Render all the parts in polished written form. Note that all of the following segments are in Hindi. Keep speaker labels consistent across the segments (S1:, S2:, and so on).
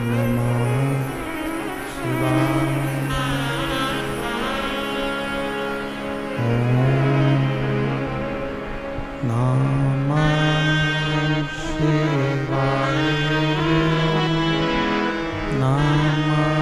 S1: नमः शिवाय। ओम नमः शिवाय। नमः शिवाय।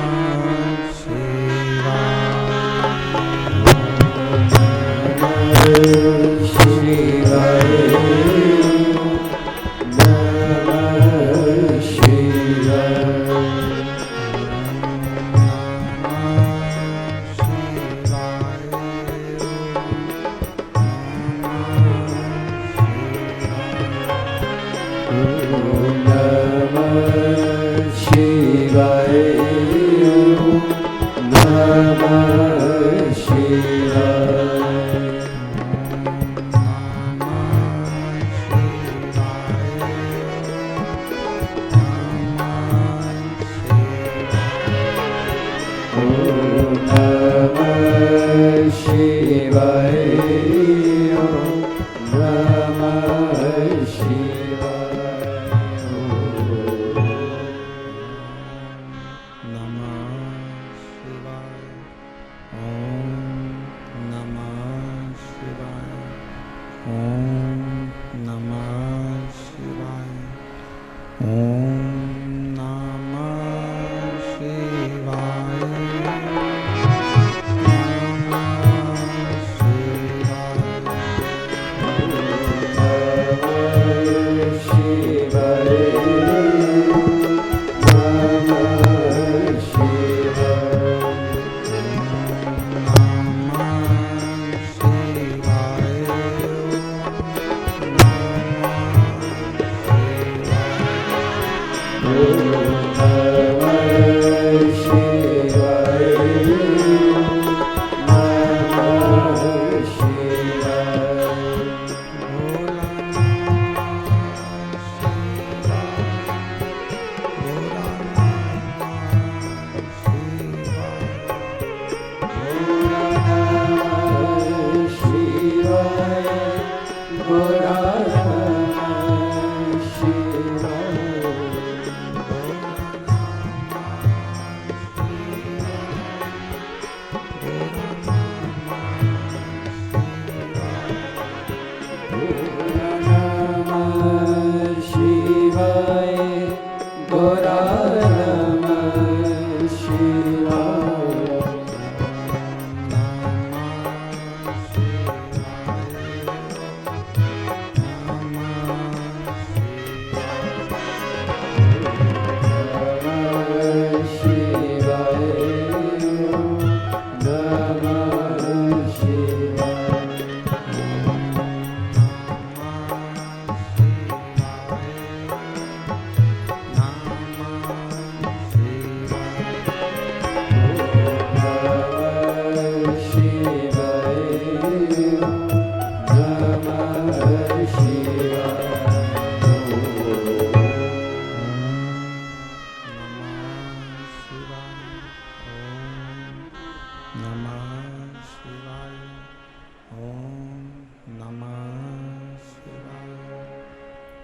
S1: शिवाय।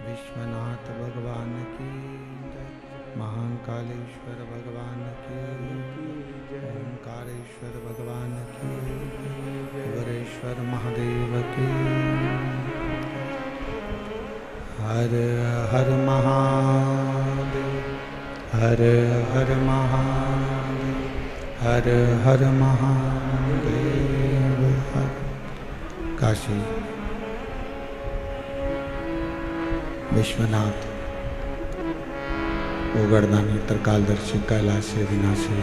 S1: विश्वनाथ भगवान की जय। महाकालेश्वर भगवान की जय। ओंकारेश्वर भगवान की जय। वरेश्वर महादेव की। हर हर महादेव। हर हर महादेव। हर हर महादेव। काशी विश्वनाथ ओगड़दानी त्रिकालदर्शी कैलाशी विनाशी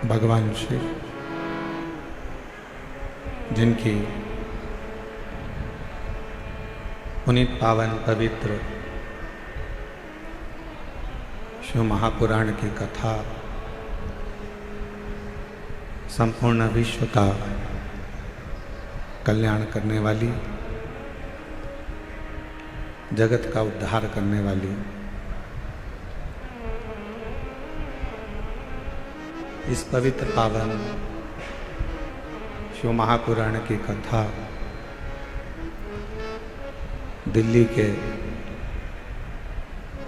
S1: भगवान शिव, जिनकी पुनीत पावन पवित्र शिव महापुराण की कथा संपूर्ण विश्व का कल्याण करने वाली, जगत का उद्धार करने वाली, इस पवित्र पावन शिव महापुराण की कथा दिल्ली के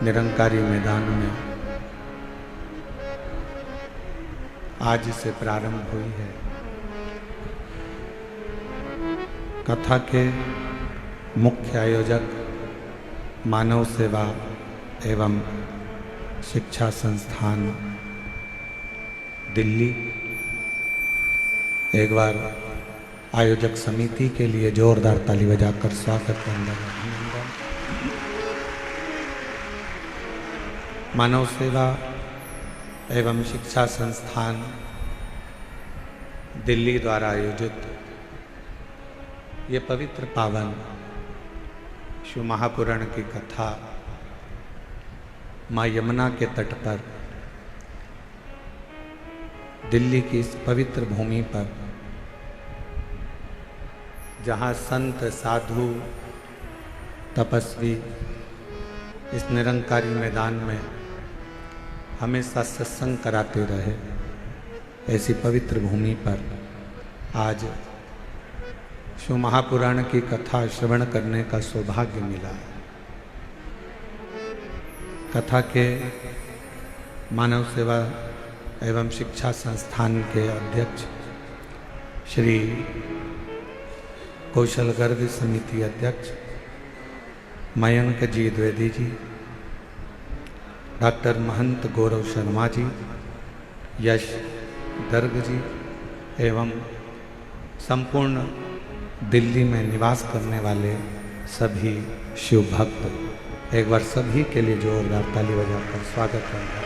S1: निरंकारी मैदान में आज से प्रारंभ हुई है। कथा के मुख्य आयोजक मानव सेवा एवं शिक्षा संस्थान दिल्ली, एक बार आयोजक समिति के लिए जोरदार ताली बजाकर स्वागत अभिनंदन। मानव सेवा एवं शिक्षा संस्थान दिल्ली द्वारा आयोजित ये पवित्र पावन शिव महापुराण की कथा माँ यमुना के तट पर दिल्ली की इस पवित्र भूमि पर, जहाँ संत साधु तपस्वी इस निरंकारी मैदान में हमेशा सत्संग कराते रहे, ऐसी पवित्र भूमि पर आज शिव महापुराण की कथा श्रवण करने का सौभाग्य मिला है। कथा के मानव सेवा एवं शिक्षा संस्थान के अध्यक्ष श्री कौशल गर्ग समिति अध्यक्ष मयंक जी द्विवेदी जी, डॉक्टर महंत गौरव शर्मा जी, यश गर्ग जी एवं संपूर्ण दिल्ली में निवास करने वाले सभी शिव भक्त, एक बार सभी के लिए जोरदार ताली बजाकर स्वागत करता हूं।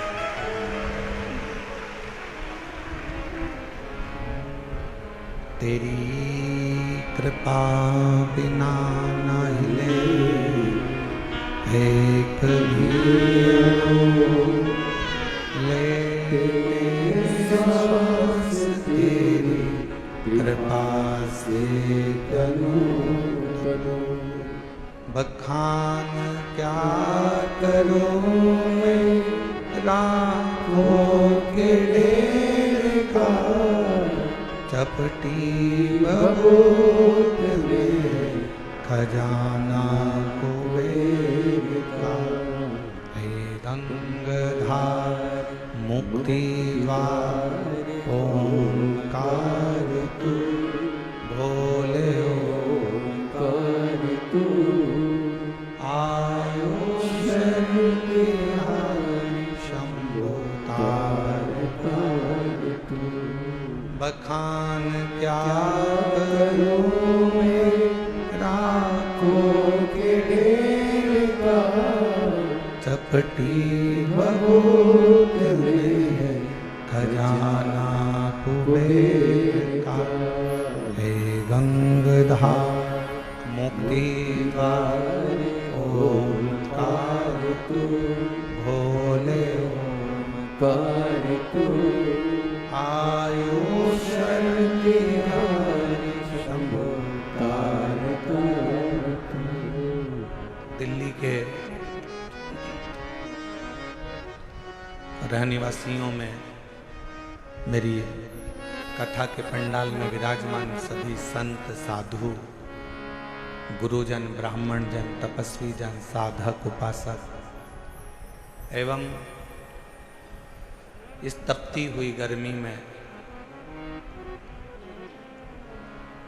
S1: तेरी कृपा बिना न हिले एक भी ले सांस तेरी कृपा से बखान क्या करूं मैं राहों के ढेर का, चपटी बबूत में खजाना कुबेर का, हे गंगाधार मुक्ति द्वार ओंकार तू, भोले ओंकार तू, आयुष्य बिहारी शंभो तार तू, बखान क्या करूं मैं राखों के ढेर का, चपटी बबूत में खजाना कुबेर का, हे गंगाधार मुक्ति द्वार ओंकार तू, भोले ओंकार तू, आयुष्य बिहारी शंभो तार तू। दिल्ली के रहनिवासियों में मेरी कथा के पंडाल में विराजमान सभी संत साधु, गुरुजन, ब्राह्मण जन, तपस्वी जन, साधक, उपासक एवं इस तपती हुई गर्मी में,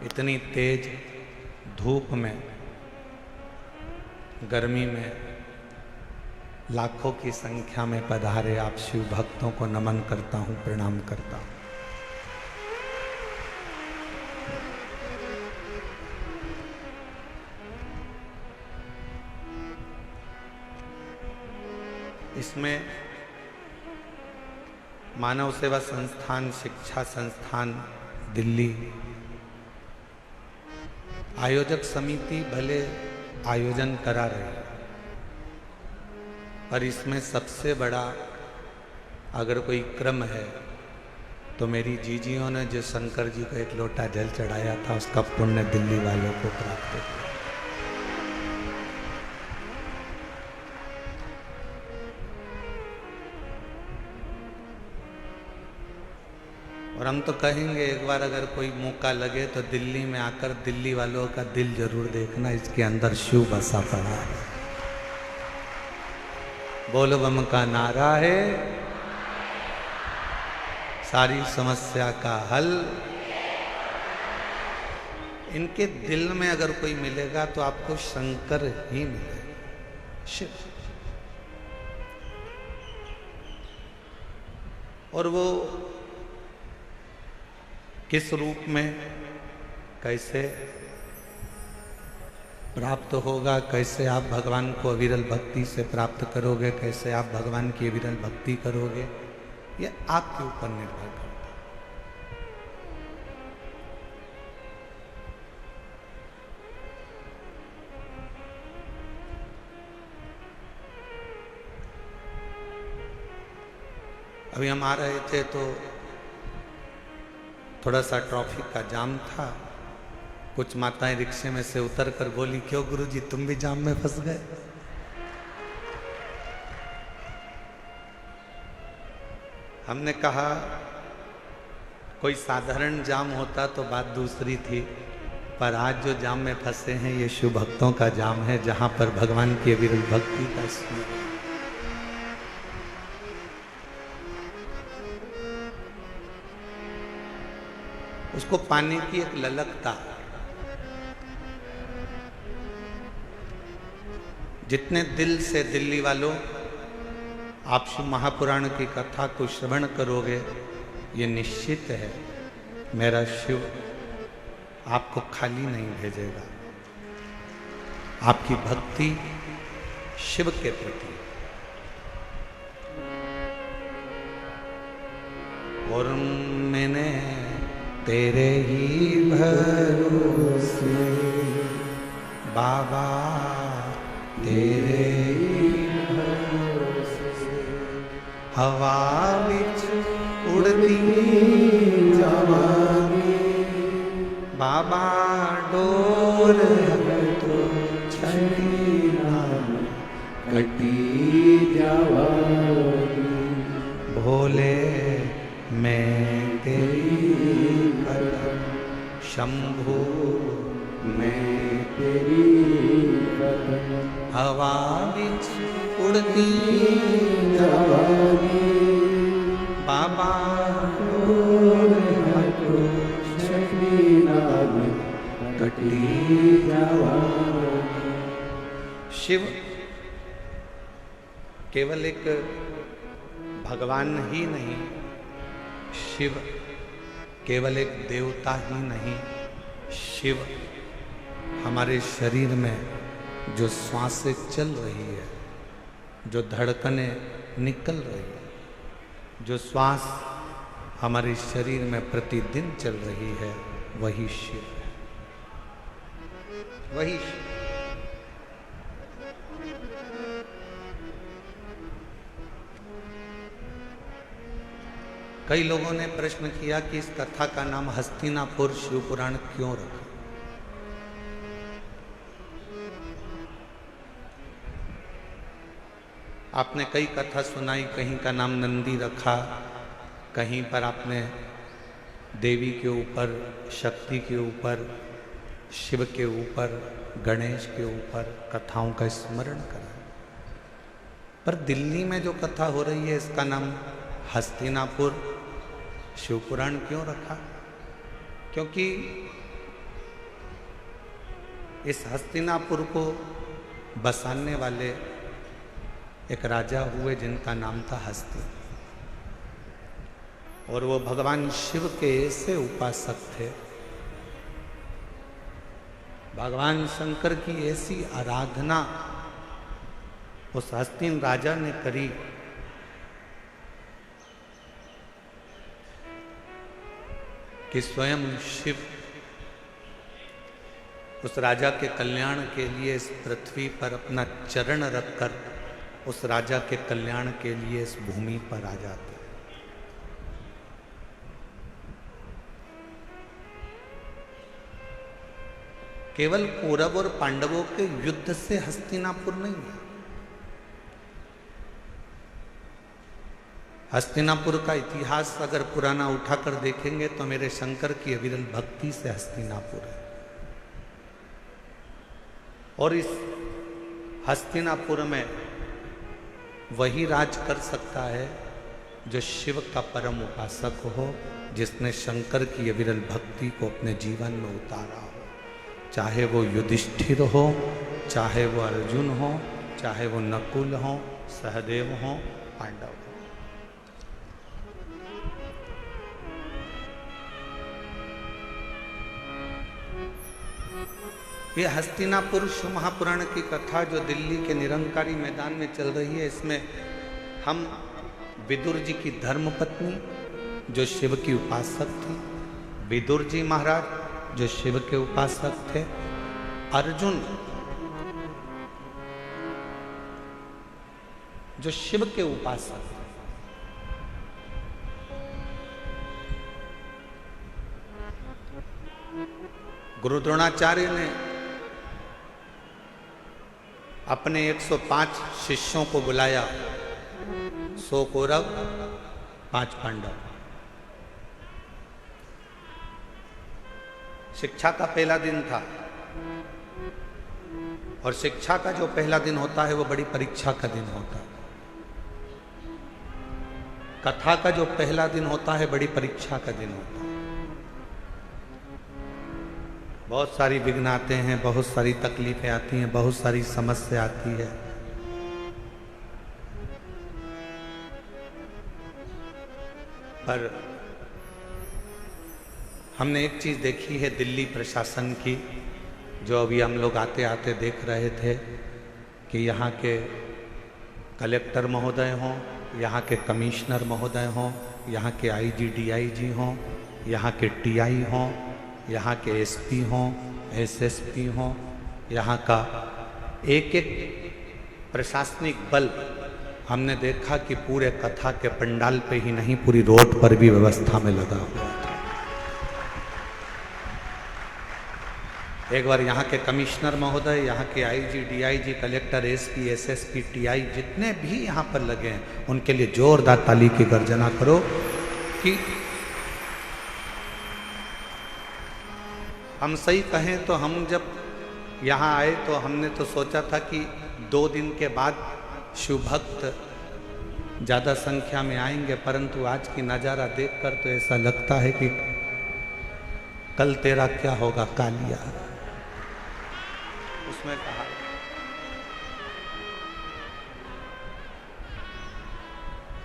S1: इतनी तेज धूप में, गर्मी में लाखों की संख्या में पधारे आप शिव भक्तों को नमन करता हूं, प्रणाम करता हूं। इसमें मानव सेवा संस्थान, शिक्षा संस्थान दिल्ली, आयोजक समिति भले आयोजन करा रहे, पर इसमें सबसे बड़ा अगर कोई क्रम है तो मेरी जीजियों ने जो शंकर जी को एक लोटा जल चढ़ाया था, उसका पुण्य दिल्ली वालों को प्राप्त हुआ। और हम तो कहेंगे एक बार अगर कोई मौका लगे तो दिल्ली में आकर दिल्ली वालों का दिल जरूर देखना, इसके अंदर शिव बसा पड़ा है। बोल बम का नारा है, सारी समस्या का हल। इनके दिल में अगर कोई मिलेगा तो आपको शंकर ही मिलेगा, शिव। और वो किस रूप में, कैसे प्राप्त होगा, कैसे आप भगवान को अविरल भक्ति से प्राप्त करोगे, कैसे आप भगवान की अविरल भक्ति करोगे, ये आपके ऊपर निर्भर करता है। अभी हम आ रहे थे तो थोड़ा सा ट्रैफिक का जाम था। कुछ माताएं रिक्शे में से उतर कर बोली, क्यों गुरुजी तुम भी जाम में फंस गए? हमने कहा कोई साधारण जाम होता तो बात दूसरी थी, पर आज जो जाम में फंसे हैं ये शिव भक्तों का जाम है, जहां पर भगवान की अविरल भक्ति का स्मरण। उसको पाने की एक ललकता, जितने दिल से दिल्ली वालों आप शिव महापुराण की कथा को श्रवण करोगे, ये निश्चित है मेरा शिव आपको खाली नहीं भेजेगा। आपकी भक्ति शिव के प्रति, और मैंने तेरे ही भरोसे बाबा, तेरे ही भरोसे हवा बिच उड़ती जावांगी बाबा, डोर तो छड़ी ना कटी जावांगी। भोले मैं तेरी कदम, शंभू मैं तेरी कदम, हवा बिच उड़ती जावांगी बाबा, डोर हटो छड़ी नाग कटी जावांगी। शिव केवल एक भगवान ही नहीं, शिव केवल एक देवता ही नहीं, शिव हमारे शरीर में जो श्वासें चल रही है, जो धड़कनें निकल रही है, जो श्वास हमारे शरीर में प्रतिदिन चल रही है, वही शिव है, वही शिव। कई लोगों ने प्रश्न किया कि इस कथा का नाम हस्तिनापुर शिव पुराण क्यों रखा? आपने कई कथा सुनाई, कहीं का नाम नंदी रखा, कहीं पर आपने देवी के ऊपर, शक्ति के ऊपर, शिव के ऊपर, गणेश के ऊपर कथाओं का स्मरण करा। पर दिल्ली में जो कथा हो रही है इसका नाम हस्तिनापुर शिव पुराण क्यों रखा? क्योंकि इस हस्तिनापुर को बसाने वाले एक राजा हुए जिनका नाम था हस्ती, और वो भगवान शिव के ऐसे उपासक थे, भगवान शंकर की ऐसी आराधना उस हस्तिन राजा ने करी कि स्वयं शिव उस राजा के कल्याण के लिए इस पृथ्वी पर अपना चरण रखकर उस राजा के कल्याण के लिए इस भूमि पर आ जाते। केवल कौरव और पांडवों के युद्ध से हस्तिनापुर नहीं है, हस्तिनापुर का इतिहास अगर पुराना उठाकर देखेंगे तो मेरे शंकर की अविरल भक्ति से हस्तिनापुर है। और इस हस्तिनापुर में वही राज कर सकता है जो शिव का परम उपासक हो, जिसने शंकर की अविरल भक्ति को अपने जीवन में उतारा हो। चाहे वो युधिष्ठिर हो, चाहे वो अर्जुन हो, चाहे वो नकुल हो, सहदेव हो, पांडव हो। ये हस्तिनापुर शिव महापुराण की कथा जो दिल्ली के निरंकारी मैदान में चल रही है, इसमें हम विदुर जी की धर्मपत्नी जो शिव की उपासक थी, विदुर जी महाराज जो शिव के उपासक थे, अर्जुन जो शिव के उपासक थे, गुरु द्रोणाचार्य ने अपने 105 शिष्यों को बुलाया, 100 कौरव 5 पांडव। शिक्षा का पहला दिन था, और शिक्षा का जो पहला दिन होता है वो बड़ी परीक्षा का दिन होता है। कथा का जो पहला दिन होता है बड़ी परीक्षा का दिन होता है। बहुत सारी विघ्न आते हैं, बहुत सारी तकलीफें आती हैं, बहुत सारी समस्या आती है। पर हमने एक चीज देखी है दिल्ली प्रशासन की, जो अभी हम लोग आते आते देख रहे थे, कि यहाँ के कलेक्टर महोदय हों, यहाँ के कमिश्नर महोदय हों, यहाँ के आईजी डीआईजी हों, यहाँ के टीआई हों, यहाँ के एसपी हों, एसएसपी हों, यहाँ का एक एक प्रशासनिक बल, हमने देखा कि पूरे कथा के पंडाल पे ही नहीं, पूरी रोड पर भी व्यवस्था में लगा हुआ था। एक बार यहाँ के कमिश्नर महोदय, यहाँ के IG DIG, collector, SP, SSP, TI जितने भी यहाँ पर लगे हैं, उनके लिए जोरदार ताली की गर्जना करो। कि हम सही कहें तो हम जब यहाँ आए तो हमने तो सोचा था कि 2 दिन के बाद शिव भक्त ज़्यादा संख्या में आएंगे, परंतु आज की नज़ारा देखकर तो ऐसा लगता है कि कल तेरा क्या होगा कालिया, उसमें कहा।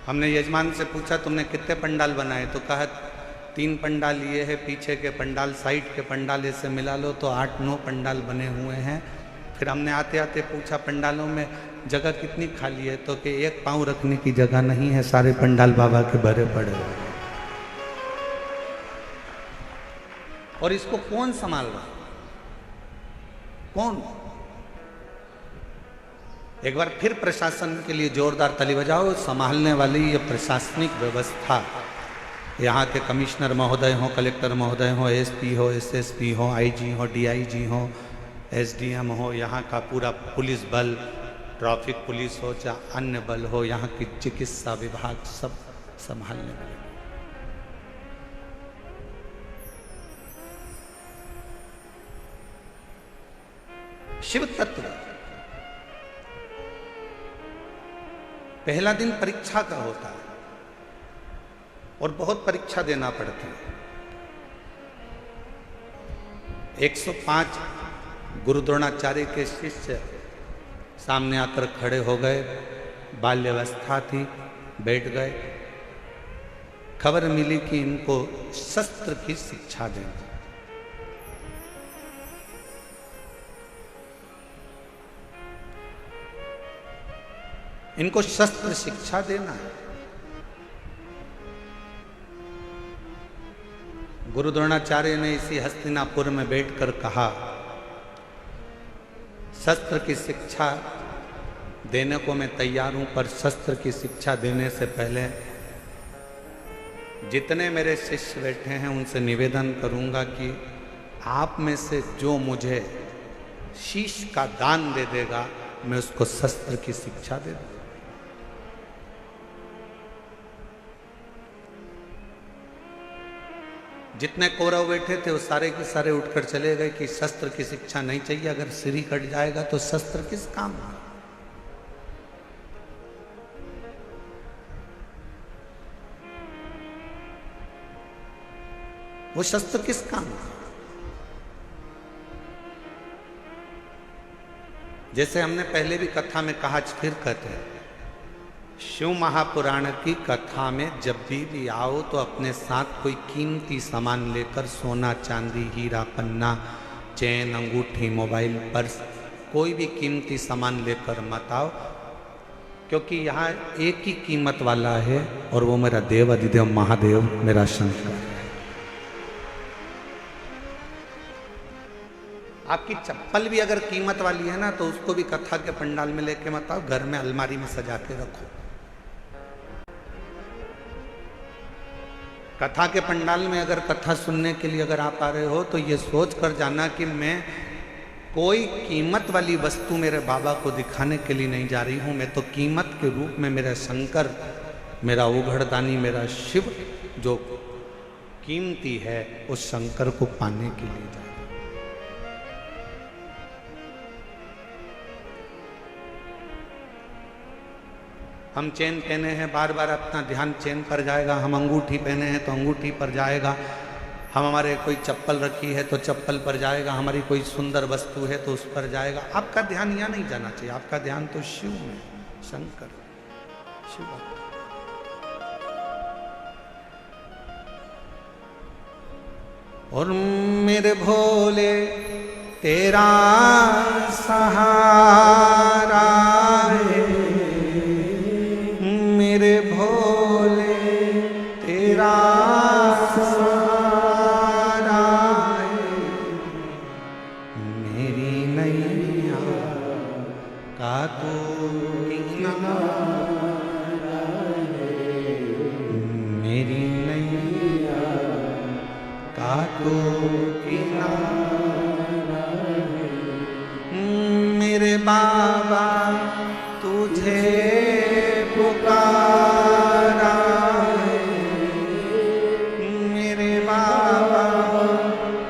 S1: हमने यजमान से पूछा तुमने कितने पंडाल बनाए, तो कहा 3 पंडाल ये है, पीछे के पंडाल, साइड के पंडाल से मिला लो तो 8-9 पंडाल बने हुए हैं। फिर हमने आते आते पूछा पंडालों में जगह कितनी खाली है, तो कि 1 पाँव रखने की जगह नहीं है, सारे पंडाल बाबा के भरे पड़े हुए हैं। और इसको कौन संभाल रहा, कौन? एक बार फिर प्रशासन के लिए जोरदार ताली बजाओ। संभालने वाली ये प्रशासनिक व्यवस्था, यहाँ के कमिश्नर महोदय हों, कलेक्टर महोदय हों, एसपी हो, एसएसपी हो, आईजी हो, डीआईजी हो, एसडीएम हो, यहाँ का पूरा पुलिस बल, ट्रैफिक पुलिस हो, चाहे अन्य बल हो, यहाँ की चिकित्सा विभाग, सब संभालने वाले। शिव तत्व पहला दिन परीक्षा का होता है और बहुत परीक्षा देना पड़ता है। 105 गुरु द्रोणाचार्य के शिष्य सामने आकर खड़े हो गए, बाल्यावस्था थी, बैठ गए। खबर मिली कि इनको शस्त्र की शिक्षा देंगे। इनको शस्त्र शिक्षा देना है। गुरु द्रोणाचार्य ने इसी हस्तिनापुर में बैठकर कहा, शस्त्र की शिक्षा देने को मैं तैयार हूं, पर शस्त्र की शिक्षा देने से पहले जितने मेरे शिष्य बैठे हैं उनसे निवेदन करूंगा कि आप में से जो मुझे शीश का दान दे देगा, मैं उसको शस्त्र की शिक्षा दे दूंगा। जितने कौरव बैठे थे वो सारे के सारे उठकर चले गए कि शस्त्र की शिक्षा नहीं चाहिए, अगर सिर ही कट जाएगा तो शस्त्र किस काम का। वो शस्त्र किस काम का? जैसे हमने पहले भी कथा में कहा, फिर कहते हैं, शिव महापुराण की कथा में जब भी आओ तो अपने साथ कोई कीमती सामान लेकर, सोना चांदी हीरा पन्ना चैन अंगूठी मोबाइल पर्स कोई भी कीमती सामान लेकर मत आओ, क्योंकि यहाँ एक ही कीमत वाला है और वो मेरा देव अधिदेव महादेव मेरा शंकर है। आपकी चप्पल भी अगर कीमत वाली है ना तो उसको भी कथा के पंडाल में लेके मत आओ, घर में अलमारी में सजा के रखो। कथा के पंडाल में अगर कथा सुनने के लिए अगर आप आ रहे हो तो ये सोच कर जाना कि मैं कोई कीमत वाली वस्तु मेरे बाबा को दिखाने के लिए नहीं जा रही हूं, मैं तो कीमत के रूप में मेरा शंकर, मेरा उघड़दानी, मेरा शिव जो कीमती है उस शंकर को पाने के लिए जा रही हूं। हम चेन पहने हैं, बार बार अपना ध्यान चेन पर जाएगा। हम अंगूठी पहने हैं तो अंगूठी पर जाएगा। हम हमारे कोई चप्पल रखी है तो चप्पल पर जाएगा। हमारी कोई सुंदर वस्तु है तो उस पर जाएगा। आपका ध्यान यहाँ नहीं जाना चाहिए, आपका ध्यान तो शिव में, शंकर शिव। और मेरे भोले तेरा सहारा है, मेरे भोले तेरा सहारा है, मेरी नैया का तू किनारा है, मेरी नैया का तू किनारा है, मेरे बाबा तुझे पुकारा है, मेरे बाबा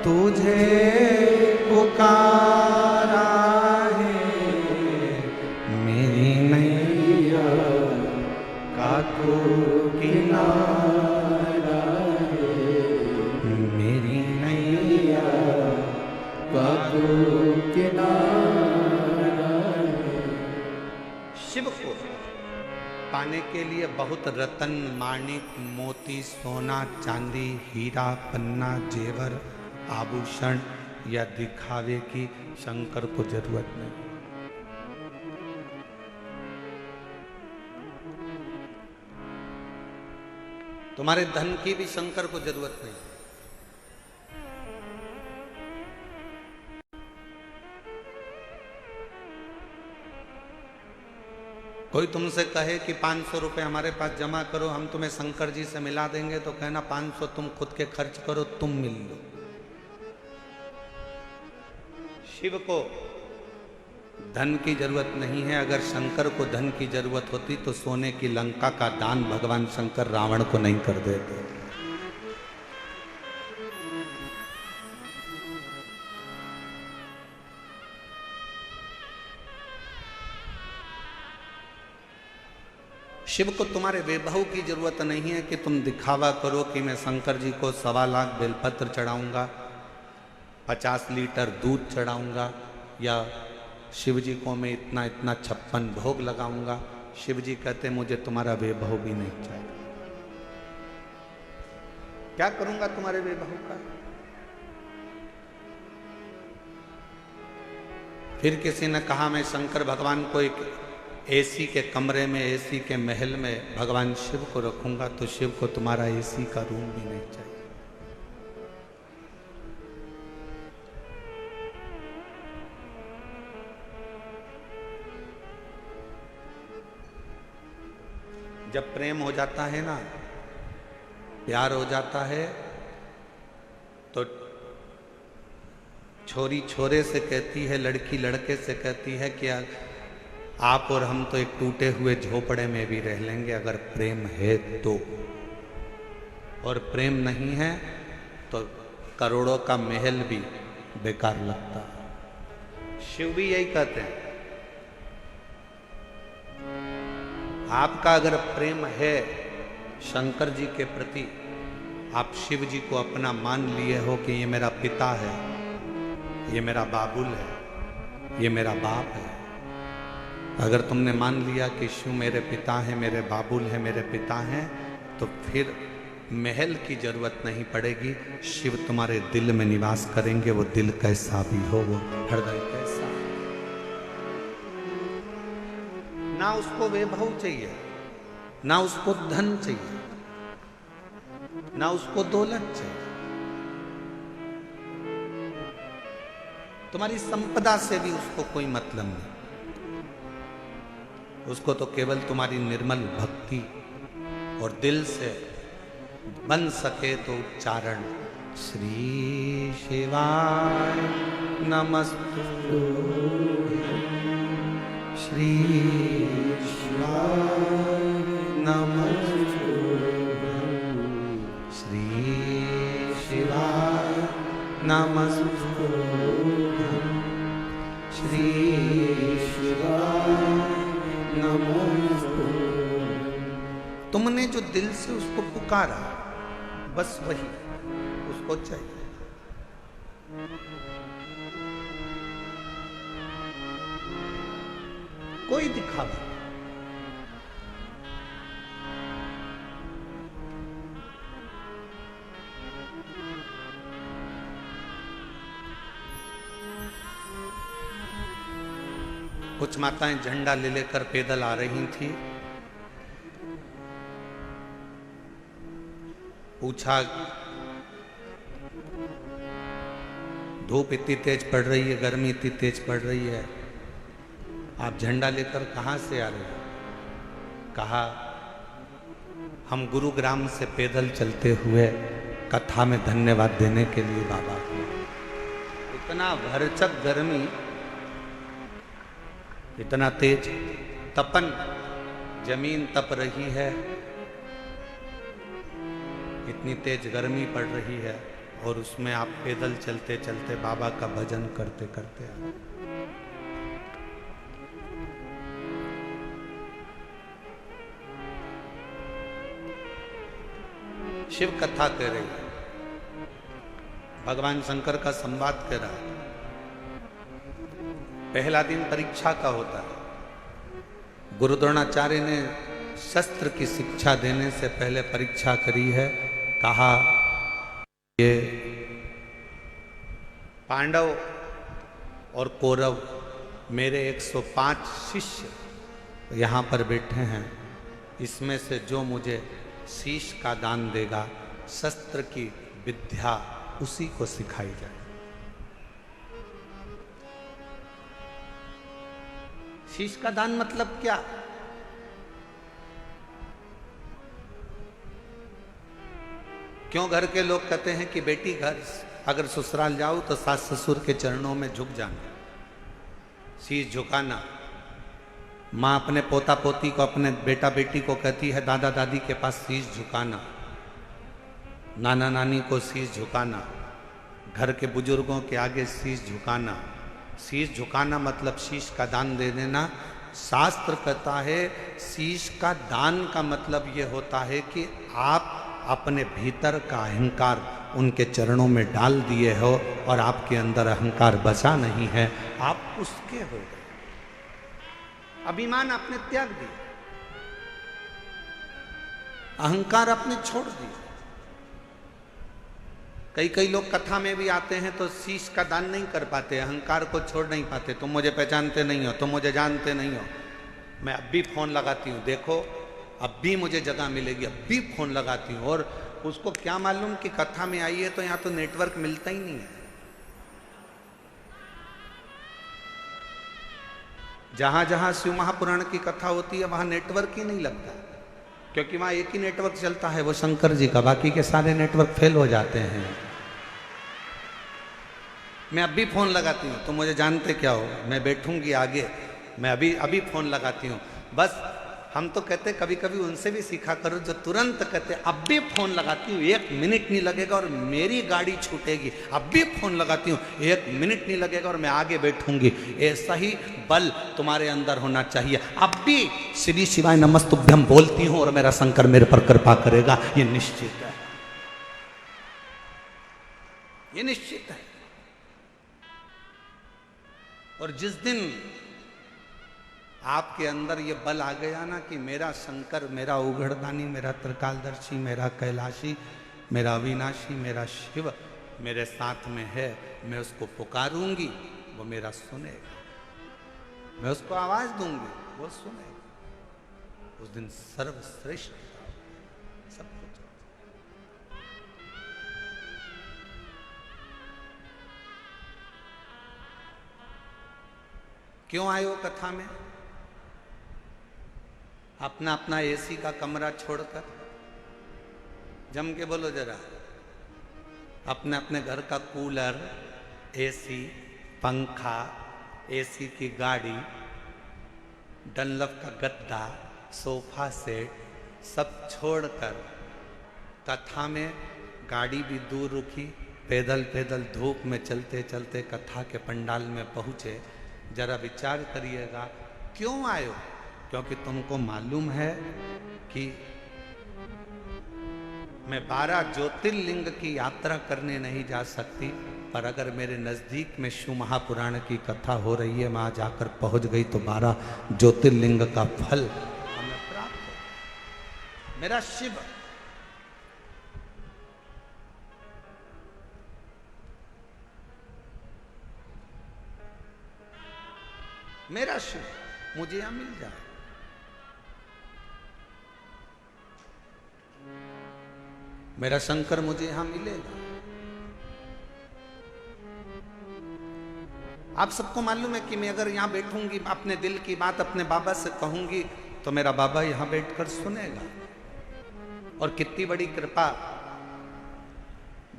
S1: तुझे पुकारा है, मेरी नैया का तू किनारा है, मेरी नैया का तू किनारा है। शिव को पाने के लिए बहुत रतन माणिक मोती सोना चांदी हीरा पन्ना जेवर आभूषण या दिखावे की शंकर को जरूरत नहीं। तुम्हारे धन की भी शंकर को जरूरत नहीं। कोई तुमसे कहे कि 500 रुपए हमारे पास जमा करो, हम तुम्हें शंकर जी से मिला देंगे, तो कहना 500 तुम खुद के खर्च करो, तुम मिल लो। शिव को धन की जरूरत नहीं है। अगर शंकर को धन की जरूरत होती तो सोने की लंका का दान भगवान शंकर रावण को नहीं कर देते। शिव को तुम्हारे वैभव की जरूरत नहीं है कि तुम दिखावा करो कि मैं शंकर जी को 1.25 लाख बेलपत्र चढ़ाऊंगा, 50 लीटर दूध चढ़ाऊंगा, या शिव जी को मैं इतना इतना 56 भोग लगाऊंगा। शिव जी कहते मुझे तुम्हारा वैभव भी नहीं चाहिए। क्या करूंगा तुम्हारे वैभव का? फिर किसी ने कहा मैं शंकर भगवान को एक एसी के कमरे में, एसी के महल में भगवान शिव को रखूंगा, तो शिव को तुम्हारा एसी का रूम भी नहीं चाहिए। जब प्रेम हो जाता है ना, प्यार हो जाता है, तो छोरी छोरे से कहती है, लड़की लड़के से कहती है कि आप और हम तो एक टूटे हुए झोपड़े में भी रह लेंगे अगर प्रेम है तो। और प्रेम नहीं है तो करोड़ों का महल भी बेकार लगता है। शिव भी यही कहते हैं, आपका अगर प्रेम है शंकर जी के प्रति, आप शिव जी को अपना मान लिए हो कि ये मेरा पिता है, ये मेरा बाबुल है, ये मेरा बाप है। अगर तुमने मान लिया कि शिव मेरे पिता है, मेरे बाबुल है, मेरे पिता हैं, तो फिर महल की जरूरत नहीं पड़ेगी। शिव तुम्हारे दिल में निवास करेंगे। वो दिल कैसा भी हो, वो हृदय कैसा, ना उसको वैभव चाहिए, ना उसको धन चाहिए, ना उसको दौलत चाहिए। तुम्हारी संपदा से भी उसको कोई मतलब नहीं। उसको तो केवल तुम्हारी निर्मल भक्ति और दिल से बन सके तो उच्चारण श्री शिवाय नमस्तु, श्री शिवाय नमस्तु, श्री शिवाय नमस्तु, श्री शिवाय नमस्तु। तुमने जो दिल से उसको पुकारा, बस वही उसको चाहिए। कोई दिखावा, कुछ माताएं झंडा ले लेकर पैदल आ रही थी। पूछा, धूप इतनी तेज पड़ रही है, गर्मी इतनी तेज पड़ रही है, आप झंडा लेकर कहां से आ रहे हो? कहा, हम गुरुग्राम से पैदल चलते हुए कथा में धन्यवाद देने के लिए बाबा को। इतना भरचक गर्मी, इतना तेज तपन, जमीन तप रही है, इतनी तेज गर्मी पड़ रही है, और उसमें आप पैदल चलते चलते बाबा का भजन करते करते आ। शिव कथा कह रही है, भगवान शंकर का संवाद कह रहा है। पहला दिन परीक्षा का होता है। गुरु द्रोणाचार्य ने शस्त्र की शिक्षा देने से पहले परीक्षा करी है। कहा, ये पांडव और कौरव मेरे 105 शिष्य यहाँ पर बैठे हैं, इसमें से जो मुझे शीश का दान देगा, शस्त्र की विद्या उसी को सिखाई जाए। शीश का दान मतलब क्या? क्यों घर के लोग कहते हैं कि बेटी घर अगर ससुराल जाओ तो सास ससुर के चरणों में झुक जाना, शीश झुकाना। माँ अपने पोता पोती को, अपने बेटा बेटी को कहती है दादा दादी के पास शीश झुकाना, नाना नानी को शीश झुकाना, घर के बुजुर्गों के आगे शीश झुकाना। शीश झुकाना मतलब शीश का दान दे देना। शास्त्र कहता है शीश का दान का मतलब ये होता है कि आप अपने भीतर का अहंकार उनके चरणों में डाल दिए हो और आपके अंदर अहंकार बचा नहीं है, आप उसके हो गए। अभिमान आपने त्याग दिया, अहंकार आपने छोड़ दिया। कई लोग कथा में भी आते हैं तो शीश का दान नहीं कर पाते, अहंकार को छोड़ नहीं पाते। तुम मुझे पहचानते नहीं हो, तुम मुझे जानते नहीं हो। मैं अब भी फोन लगाती हूँ, देखो अब भी मुझे जगह मिलेगी, अब भी फोन लगाती हूँ। और उसको क्या मालूम कि कथा में आई है तो यहाँ तो नेटवर्क मिलता ही नहीं है। जहां जहां शिव महापुराण की कथा होती है वहां नेटवर्क ही नहीं लगता, क्योंकि वहां एक ही नेटवर्क चलता है, वो शंकर जी का। बाकी के सारे नेटवर्क फेल हो जाते हैं। मैं अभी फोन लगाती हूँ, तुम मुझे जानते क्या हो, मैं बैठूंगी आगे, मैं अभी फोन लगाती हूँ। बस हम तो कहते कभी कभी उनसे भी सीखा करो जो तुरंत कहते अब भी फोन लगाती हूँ, 1 मिनट नहीं लगेगा और मेरी गाड़ी छूटेगी, अब भी फोन लगाती हूँ, 1 मिनट नहीं लगेगा और मैं आगे बैठूंगी। ऐसा ही बल तुम्हारे अंदर होना चाहिए। अब भी श्री शिवाय नमस्तुभ्यम बोलती हूँ और मेरा शंकर मेरे पर कृपा करेगा, ये निश्चित है। ये निश्चित है। और जिस दिन आपके अंदर ये बल आ गया ना कि मेरा शंकर, मेरा उघड़दानी, मेरा त्रिकालदर्शी, मेरा कैलाशी, मेरा अविनाशी, मेरा शिव मेरे साथ में है, मैं उसको पुकारूंगी, वो मेरा सुनेगा, मैं उसको आवाज दूंगी, वो सुनेगा। उस दिन सर्वश्रेष्ठ सब कुछ। क्यों आए हो कथा में? अपना अपना एसी का कमरा छोड़कर, जम के बोलो जरा, अपने अपने घर का कूलर, एसी, पंखा, एसी की गाड़ी, डनलप का गद्दा, सोफा सेट सब छोड़कर कथा में गाड़ी भी दूर रुकी, पैदल पैदल धूप में चलते चलते कथा के पंडाल में पहुँचे। जरा विचार करिएगा, क्यों आए हो? क्योंकि तुमको मालूम है कि मैं 12 ज्योतिर्लिंग की यात्रा करने नहीं जा सकती, पर अगर मेरे नज़दीक में शिव महापुराण की कथा हो रही है, वहाँ जाकर पहुँच गई तो 12 ज्योतिर्लिंग का फल हमें प्राप्त हो। मेरा शिव मेरा शिव मुझे यहां मिल जाए। मेरा शंकर मुझे यहां मिलेगा। आप सबको मालूम है कि मैं अगर यहां बैठूंगी, अपने दिल की बात अपने बाबा से कहूंगी, तो मेरा बाबा यहां बैठकर सुनेगा। और कितनी बड़ी कृपा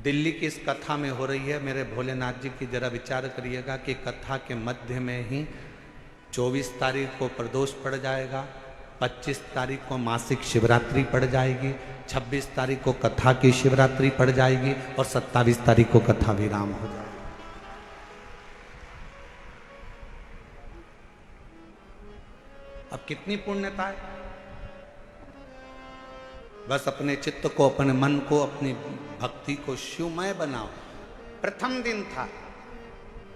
S1: दिल्ली की इस कथा में हो रही है मेरे भोलेनाथ जी की। जरा विचार करिएगा कि कथा के मध्य में ही 24 तारीख को प्रदोष पड़ जाएगा, 25 तारीख को मासिक शिवरात्रि पड़ जाएगी, 26 तारीख को कथा की शिवरात्रि पड़ जाएगी और 27 तारीख को कथा विराम हो जाएगा। अब कितनी पुण्यता है। बस अपने चित्त को, अपने मन को, अपनी भक्ति को शिवमय बनाओ। प्रथम दिन था,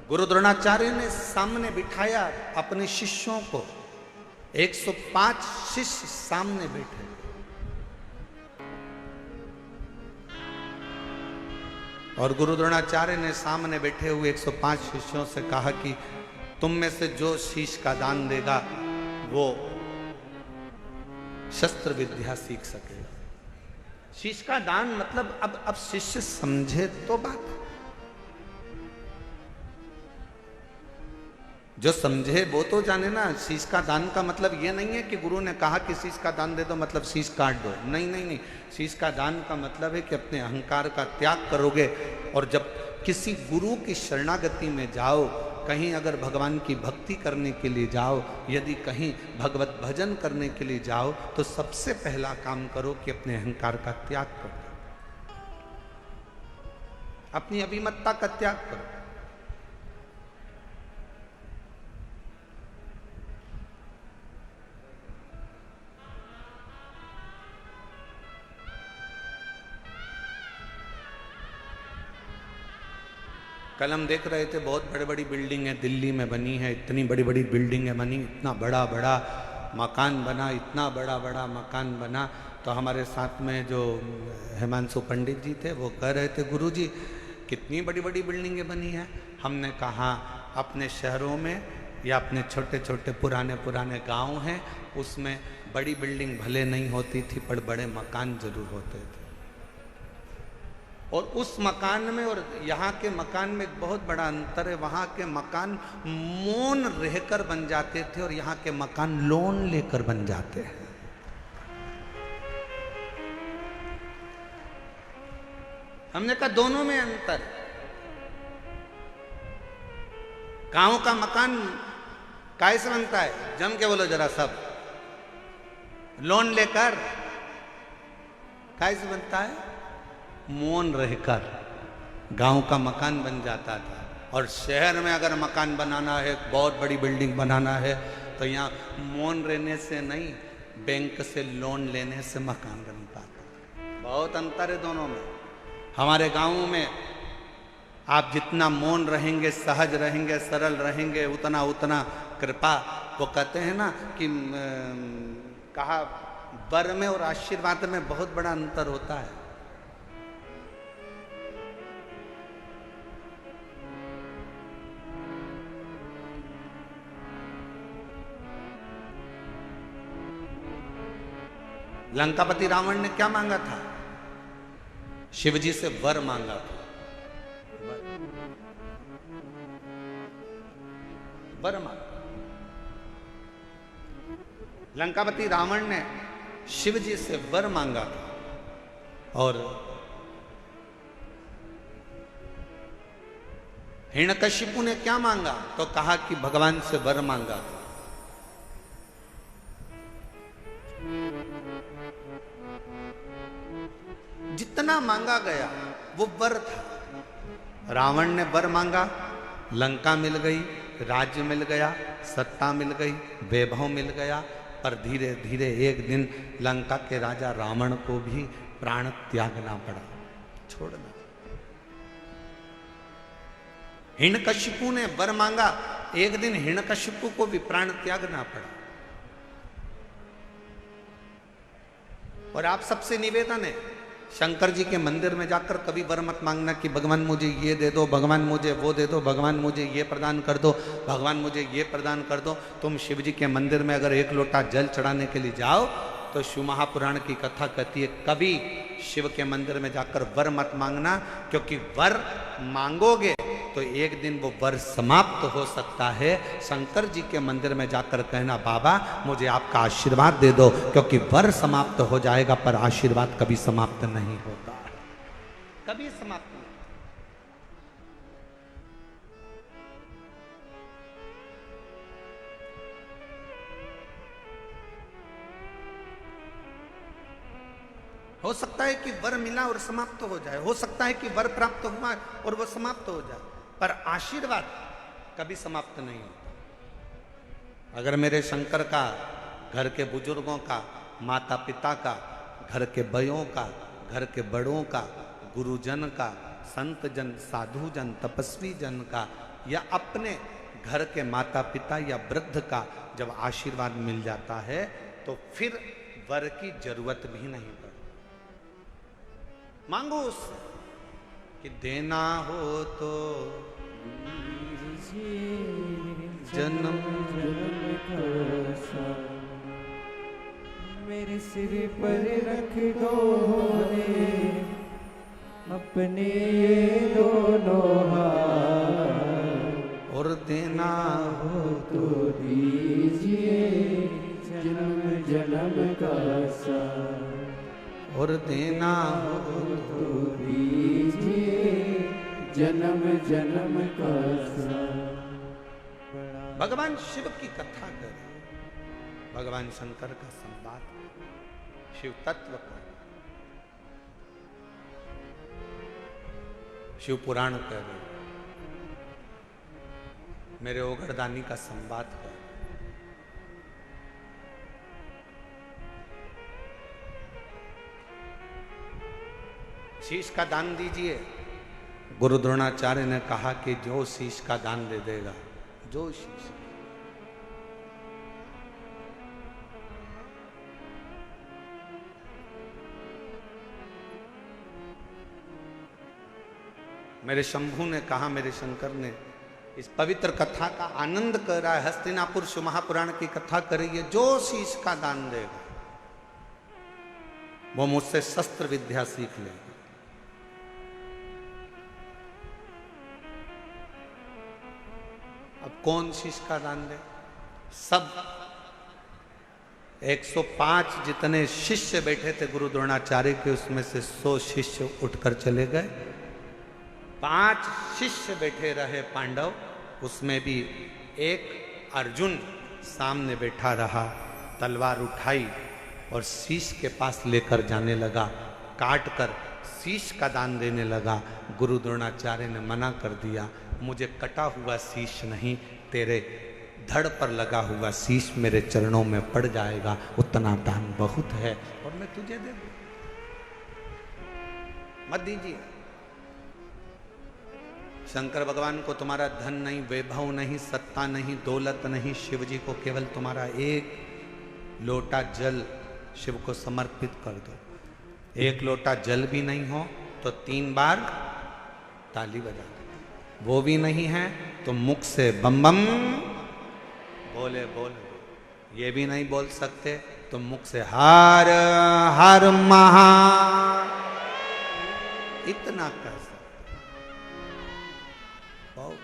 S1: गुरु द्रोणाचार्य ने सामने बिठाया अपने शिष्यों को। 105 शिष्य सामने बैठे। और गुरु द्रोणाचार्य ने सामने बैठे हुए 105 शिष्यों से कहा कि तुम में से जो शीश का दान देगा वो शस्त्र विद्या सीख सकेगा। शीश का दान मतलब अब शिष्य समझे तो बात। जो समझे वो तो जाने ना। शीश का दान का मतलब ये नहीं है कि गुरु ने कहा कि शीश का दान दे दो मतलब शीश काट दो। नहीं नहीं नहीं, शीश का दान का मतलब है कि अपने अहंकार का त्याग करोगे। और जब किसी गुरु की शरणागति में जाओ, कहीं अगर भगवान की भक्ति करने के लिए जाओ, यदि कहीं भगवत भजन करने के लिए जाओ, तो सबसे पहला काम करो कि अपने अहंकार का त्याग करो, अपनी अभिमतता का त्याग करो। कल हम देख रहे थे बहुत बड़ी बड़ी बिल्डिंगें दिल्ली में बनी है, इतनी बड़ी बड़ी बिल्डिंगें बनी, इतना बड़ा बड़ा मकान बना, इतना बड़ा बड़ा मकान बना। तो हमारे साथ में जो हिमांशु पंडित जी थे वो कह रहे थे, गुरुजी कितनी बड़ी बड़ी बिल्डिंगें बनी हैं। हमने कहा अपने शहरों में या अपने छोटे छोटे पुराने पुराने गाँव हैं, उसमें बड़ी बिल्डिंग भले नहीं होती थी पर बड़े मकान जरूर होते थे। और उस मकान में और यहाँ के मकान में एक बहुत बड़ा अंतर है। वहाँ के मकान मौन रहकर बन जाते थे और यहाँ के मकान लोन लेकर बन जाते हैं। हमने कहा दोनों में अंतर। गांव का मकान काय से बनता है? जम के बोलो जरा सब। लोन लेकर। काय से बनता है? मौन रहकर गांव का मकान बन जाता था। और शहर में अगर मकान बनाना है, बहुत बड़ी बिल्डिंग बनाना है, तो यहाँ मौन रहने से नहीं, बैंक से लोन लेने से मकान बनता था। बहुत अंतर है दोनों में। हमारे गांव में आप जितना मौन रहेंगे, सहज रहेंगे, सरल रहेंगे, उतना उतना कृपा। वो कहते हैं ना कि कहा वर में और आशीर्वाद में बहुत बड़ा अंतर होता है। लंकापति रावण ने क्या मांगा था? शिवजी से वर मांगा था। वर मांगा। लंकापति रावण ने शिवजी से वर मांगा था और हिरण्यकशिपु ने क्या मांगा? तो कहा कि भगवान से वर मांगा था। जितना मांगा गया वो वर था। रावण ने वर मांगा, लंका मिल गई, राज्य मिल गया, सत्ता मिल गई, वैभव मिल गया। पर धीरे धीरे एक दिन लंका के राजा रावण को भी प्राण त्यागना पड़ा, छोड़ना। हिरण्यकशिपु ने वर मांगा, एक दिन हिरण्यकशिपु को भी प्राण त्यागना पड़ा। और आप सबसे निवेदन है, शंकर जी के मंदिर में जाकर कभी वर मत मांगना कि भगवान मुझे ये दे दो, भगवान मुझे वो दे दो, भगवान मुझे ये प्रदान कर दो, भगवान मुझे ये प्रदान कर दो। तुम शिव जी के मंदिर में अगर एक लोटा जल चढ़ाने के लिए जाओ तो शिव महापुराण की कथा कहती है कभी शिव के मंदिर में जाकर वर मत मांगना, क्योंकि वर मांगोगे तो एक दिन वो वर समाप्त हो सकता है। शंकर जी के मंदिर में जाकर कहना बाबा मुझे आपका आशीर्वाद दे दो, क्योंकि वर समाप्त हो जाएगा पर आशीर्वाद कभी समाप्त नहीं होता, कभी समाप्त नहीं। हो सकता है कि वर मिला और समाप्त हो जाए, हो सकता है कि वर प्राप्त हुआ और वो समाप्त हो जाए, पर आशीर्वाद कभी समाप्त नहीं होता। अगर मेरे शंकर का, घर के बुजुर्गों का, माता पिता का, घर के बयों का, घर के बड़ों का, गुरुजन का, संत जन, साधु जन, तपस्वी जन का, या अपने घर के माता पिता या वृद्ध का जब आशीर्वाद मिल जाता है तो फिर वर की जरूरत भी नहीं पड़ती। मांगो उससे कि देना हो तो जन्म
S2: मेरे सिर पर रख दो रे अपने दोनों हाथ,
S1: और देना
S2: हो तो दीजिए जन्म जन्म का साथ,
S1: और देना
S2: हो तो दीजिए जन्म जन्म का साथ।
S1: भगवान शिव की कथा करें, भगवान शंकर का संवाद, शिव तत्व का, शिव पुराण करें, मेरे ओगरदानी का संवाद करें। शीश का दान दीजिए। गुरु द्रोणाचार्य ने कहा कि जो शीश का दान दे देगा, जो शीश, मेरे शंभू ने कहा, मेरे शंकर ने, इस पवित्र कथा का आनंद कर रहा है, हस्तिनापुर शिव महापुराण की कथा कर रही है, जो शीश का दान देगा वो मुझसे शस्त्र विद्या सीख लेगा। अब कौन शीश का दान दे? सब 105 जितने शिष्य बैठे थे गुरु द्रोणाचार्य के, उसमें से 100 शिष्य उठकर चले गए। 5 शिष्य बैठे रहे पांडव, उसमें भी एक अर्जुन सामने बैठा रहा, तलवार उठाई और शीश के पास लेकर जाने लगा, काट कर शीश का दान देने लगा। गुरु द्रोणाचार्य ने मना कर दिया, मुझे कटा हुआ शीश नहीं, तेरे धड़ पर लगा हुआ शीश मेरे चरणों में पड़ जाएगा, उतना दान बहुत है और मैं तुझे दे दूं, मत दीजिए। शंकर भगवान को तुम्हारा धन नहीं, वैभव नहीं, सत्ता नहीं, दौलत नहीं, शिव जी को केवल तुम्हारा एक लोटा जल शिव को समर्पित कर दो। एक लोटा जल भी नहीं हो तो 3 बार ताली बजा दो। वो भी नहीं है तो मुख से बम बम बोले बोले। ये भी नहीं बोल सकते तो मुख से हर हर महा इतना कर सकते। बहुत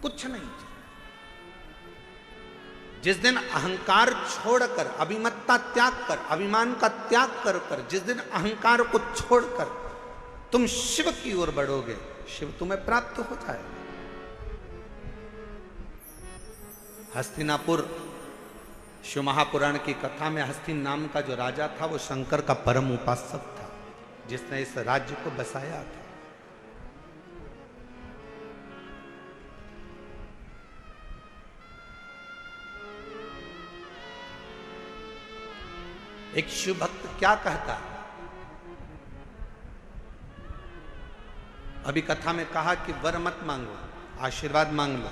S1: कुछ नहीं चाहिए। जिस दिन अहंकार छोड़कर, अभिमत्ता त्याग कर, अभिमान का त्याग कर जिस दिन अहंकार को छोड़कर तुम शिव की ओर बढ़ोगे, शिव तुम्हें प्राप्त हो जाएगा। हस्तिनापुर शिव महापुराण की कथा में हस्तिन नाम का जो राजा था वो शंकर का परम उपासक था, जिसने इस राज्य को बसाया था। एक शिव भक्त क्या कहता है? अभी कथा में कहा कि वर मत मांगो, आशीर्वाद मांग लो।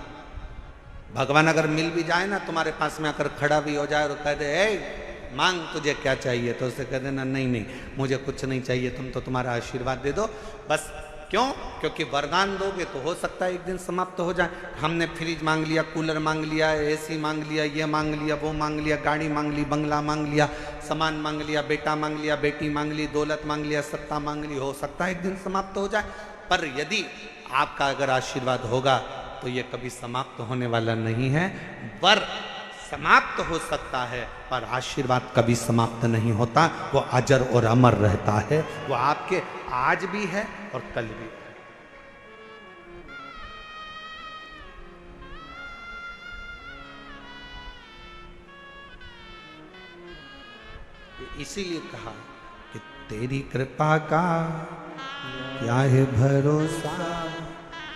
S1: भगवान अगर मिल भी जाए ना, तुम्हारे पास में आकर खड़ा भी हो जाए और कह दे ए मांग तुझे क्या चाहिए, तो उसे कह देना नहीं नहीं मुझे कुछ नहीं चाहिए, तुम तो तुम्हारा आशीर्वाद दे दो बस। क्यों? क्योंकि वरदान दोगे तो हो सकता है एक दिन समाप्त हो जाए। हमने फ्रिज मांग लिया, कूलर मांग लिया, एसी मांग लिया, ये मांग लिया, वो मांग लिया, गाड़ी मांग ली, बंगला मांग लिया, सामान मांग लिया, बेटा मांग लिया, बेटी मांग ली, दौलत मांग लिया, सत्ता मांग ली, हो सकता है एक दिन समाप्त हो जाए। पर यदि आपका अगर आशीर्वाद होगा तो ये कभी समाप्त होने वाला नहीं है। वर समाप्त हो सकता है पर आशीर्वाद कभी समाप्त नहीं होता, वो अजर और अमर रहता है। वो आपके आज भी है और कल भी है। इसीलिए कहा कि तेरी कृपा का क्या है भरोसा,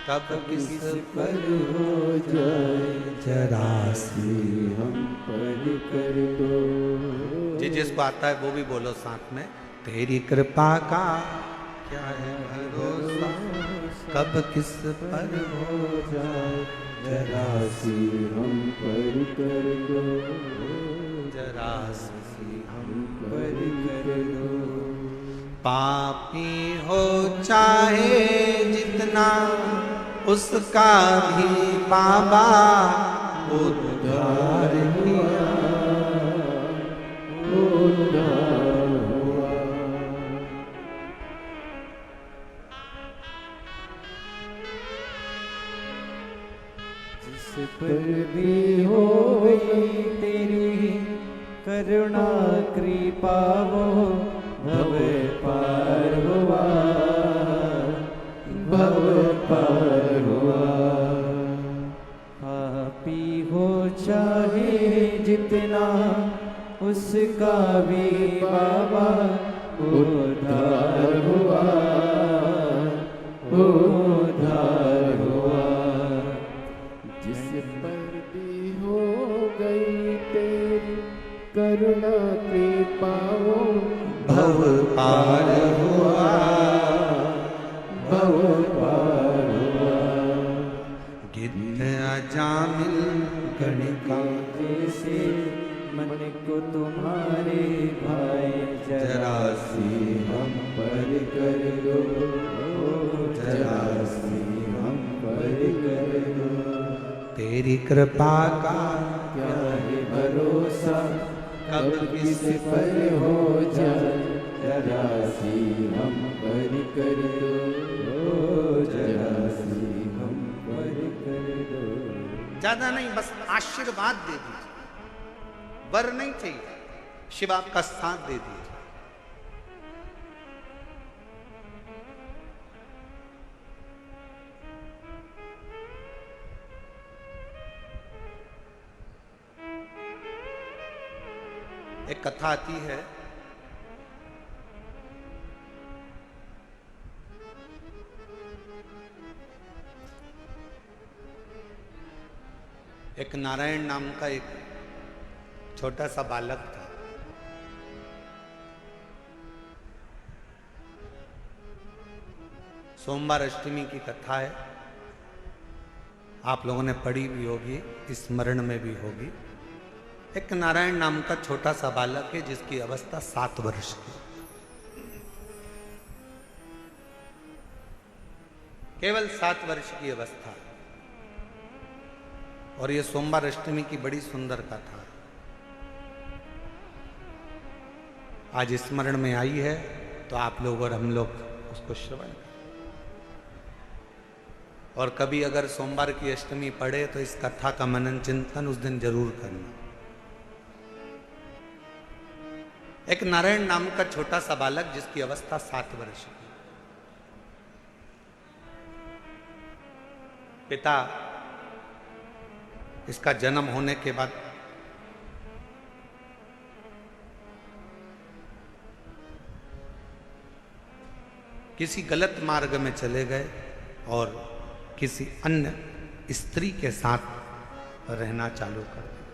S1: कब किस
S2: पर हो जाए
S1: जरा
S2: सी हम पर कर दो।
S1: जी जिसको आता है वो भी बोलो साथ में। तेरी कृपा का क्या है भरोसा, कब किस पर
S2: हो जाए जरा सी हम पर कर दो,
S1: जरा सी
S2: हम पर कर दो।
S1: पापी हो चाहे जितना उसका भी बाबा उद्धार किया,
S2: उद्धार हुआ। जिस पर भी हो गई तेरी करुणा कृपा वो भव पार हुआ, भव पार हुआ। पापी हो चाहे जितना उसका भी बाबा उद्धार हुआ, उद्धार हुआ। जिस पर भी हो गई तेरी करुणा कृपा वो
S1: भव पार हुआ,
S2: भव पार हुआ।
S1: गिद्ध अजामिल गणिका
S2: जैसे मन को तुम्हारे भाई जरा सी हम पर कर दो, जरा सी हम पर कर दो।
S1: तेरी कृपा का
S2: क्या है भरोसा, कब किस पर हो जाए जरा सी हम पर कर दो, जरा सी हम पर कर दो।
S1: ज्यादा नहीं, बस आशीर्वाद दे दीजिए, वर नहीं चाहिए, शिव आपका साथ दे दीजिए। एक कथा आती है, एक नारायण नाम का एक छोटा सा बालक था। सोमवार अष्टमी की कथा है, आप लोगों ने पढ़ी भी होगी, स्मरण में भी होगी। एक नारायण नाम का छोटा सा बालक है जिसकी अवस्था 7 वर्ष की, केवल 7 वर्ष की अवस्था। और ये सोमवार अष्टमी की बड़ी सुंदर कथा है, आज स्मरण में आई है, तो आप लोग और हम लोग उसको श्रवण करें। और कभी अगर सोमवार की अष्टमी पढ़े तो इस कथा का मनन चिंतन उस दिन जरूर करना। एक नारायण नाम का छोटा सा बालक जिसकी अवस्था 7 वर्ष की, पिता इसका जन्म होने के बाद किसी गलत मार्ग में चले गए और किसी अन्य स्त्री के साथ रहना चालू कर दिया।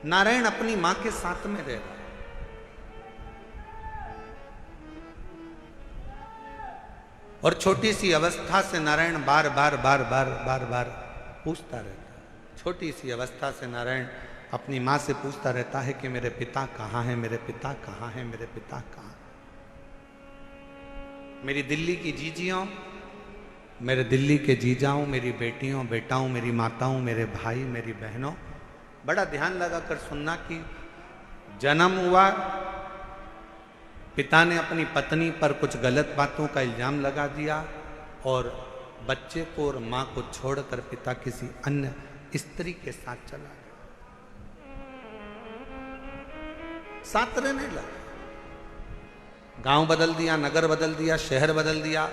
S1: नारायण अपनी मां के साथ में रह रहा, और छोटी सी अवस्था से नारायण बार बार पूछता रहता है। छोटी सी अवस्था से नारायण अपनी मां से पूछता रहता है कि मेरे पिता कहाँ हैं, मेरे पिता कहाँ हैं, मेरे पिता कहाँ। मेरी दिल्ली की जीजियों, मेरे दिल्ली के जीजाओं, मेरी बेटियों बेटाओं, मेरी माताओं, मेरे भाई, मेरी बहनों, बड़ा ध्यान लगाकर सुनना कि जन्म हुआ, पिता ने अपनी पत्नी पर कुछ गलत बातों का इल्जाम लगा दिया और बच्चे को और मां को छोड़कर पिता किसी अन्य स्त्री के साथ चला गया, साथ रहने लगा। गांव बदल दिया, नगर बदल दिया, शहर बदल दिया।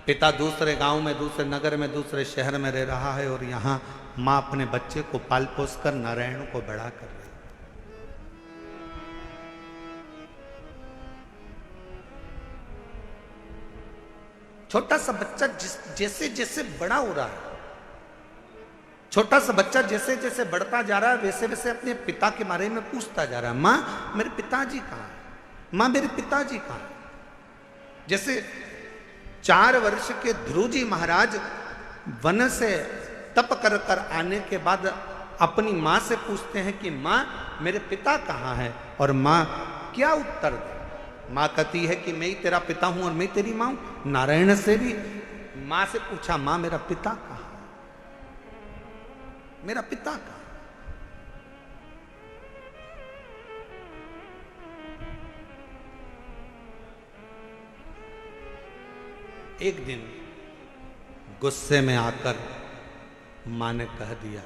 S1: पिता दूसरे गांव में, दूसरे नगर में, दूसरे शहर में रह रहा है और यहां मां अपने बच्चे को पाल पोस कर नारायण को बड़ा कर रही है। छोटा सा बच्चा जैसे जैसे बड़ा हो रहा है, छोटा सा बच्चा जैसे जैसे बढ़ता जा रहा है, वैसे वैसे अपने पिता के बारे में पूछता जा रहा है। मां मेरे पिताजी कहाँ है, मां मेरे पिताजी कहाँ है। जैसे 4 वर्ष के ध्रुव जी महाराज वन से तप कर कर आने के बाद अपनी मां से पूछते हैं कि मां मेरे पिता कहाँ है, और मां क्या उत्तर दे। मां कहती है कि मैं ही तेरा पिता हूं और मैं तेरी मां हूं। नारायण से भी मां से पूछा, मां मेरा पिता कहाँ है, मेरा पिता कहाँ। एक दिन गुस्से में आकर मां ने कह दिया,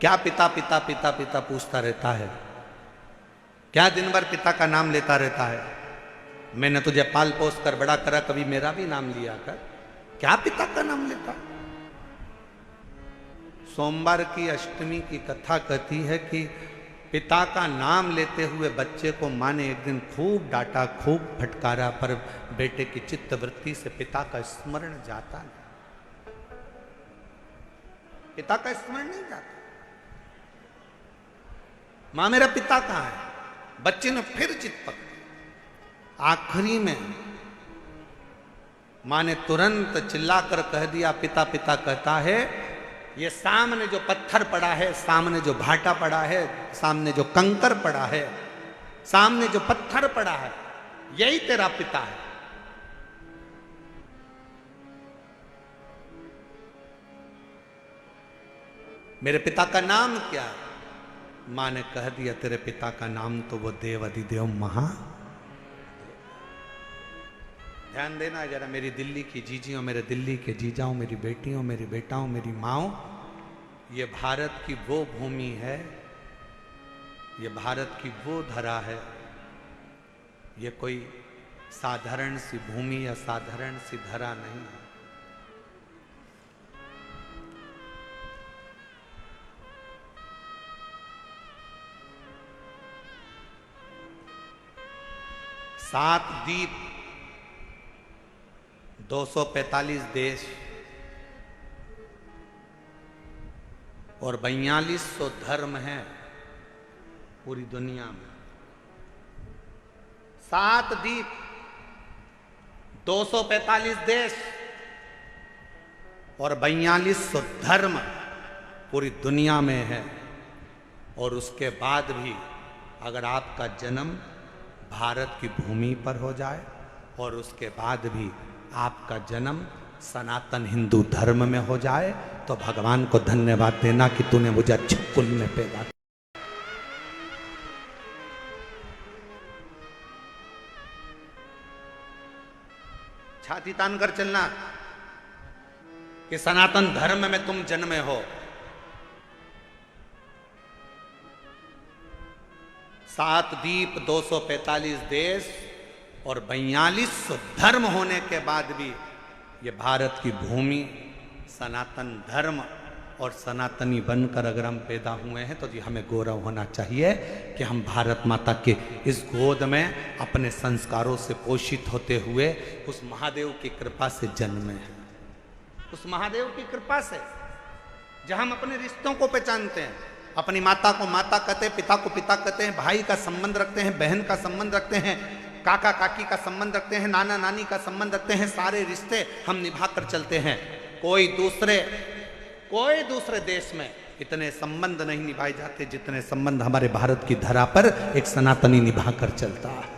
S1: क्या पिता पिता पिता पिता पूछता रहता है, क्या दिन भर पिता का नाम लेता रहता है। मैंने तुझे पाल पोस कर बड़ा करा, कभी मेरा भी नाम लिया कर, क्या पिता का नाम लेता। सोमवार की अष्टमी की कथा कहती है कि पिता का नाम लेते हुए बच्चे को मां ने एक दिन खूब डांटा, खूब फटकारा, पर बेटे की चित्त वृत्ति से पिता का स्मरण जाता नहीं, पिता का स्मरण नहीं जाता। मां मेरा पिता कहाँ है। बच्चे ने फिर जिद पकड़ी। आखिरी में मां ने तुरंत चिल्लाकर कह दिया, पिता पिता कहता है, ये सामने जो पत्थर पड़ा है, सामने जो भाटा पड़ा है, सामने जो कंकर पड़ा है, सामने जो पत्थर पड़ा है, यही तेरा पिता है। मेरे पिता का नाम क्या है। मां ने कह दिया, तेरे पिता का नाम तो वो देव अधिदेव महा। ध्यान देना जरा, मेरी दिल्ली की जीजियों, मेरे दिल्ली के जीजाओं, मेरी बेटियों, मेरी बेटाओं, मेरी माओ, ये भारत की वो भूमि है, ये भारत की वो धरा है, ये कोई साधारण सी भूमि या साधारण सी धरा नहीं है। सात द्वीप, 245 देश और 4200 धर्म हैं पूरी दुनिया में। 7 द्वीप, 245 देश और 4200 धर्म पूरी दुनिया में है। और उसके बाद भी अगर आपका जन्म भारत की भूमि पर हो जाए और उसके बाद भी आपका जन्म सनातन हिंदू धर्म में हो जाए तो भगवान को धन्यवाद देना कि तूने मुझे अच्छे कुल में पैदा किया। छाती तान कर चलना कि सनातन धर्म में तुम जन्मे हो। 7 द्वीप, 245 देश और 4200 धर्म होने के बाद भी ये भारत की भूमि सनातन धर्म और सनातनी बनकर अगर हम पैदा हुए हैं तो जी हमें गौरव होना चाहिए कि हम भारत माता के इस गोद में अपने संस्कारों से पोषित होते हुए उस महादेव की कृपा से जन्मे हैं। उस महादेव की कृपा से जहां हम अपने रिश्तों को पहचानते हैं, अपनी माता को माता कहते हैं, पिता को पिता कहते हैं, भाई का संबंध रखते हैं, बहन का संबंध रखते हैं, काका काकी का संबंध रखते हैं, नाना नानी का संबंध रखते हैं। सारे रिश्ते हम निभा कर चलते हैं। कोई दूसरे देश में इतने संबंध नहीं निभाए जाते जितने संबंध हमारे भारत की धरा पर एक सनातनी निभा कर चलता है।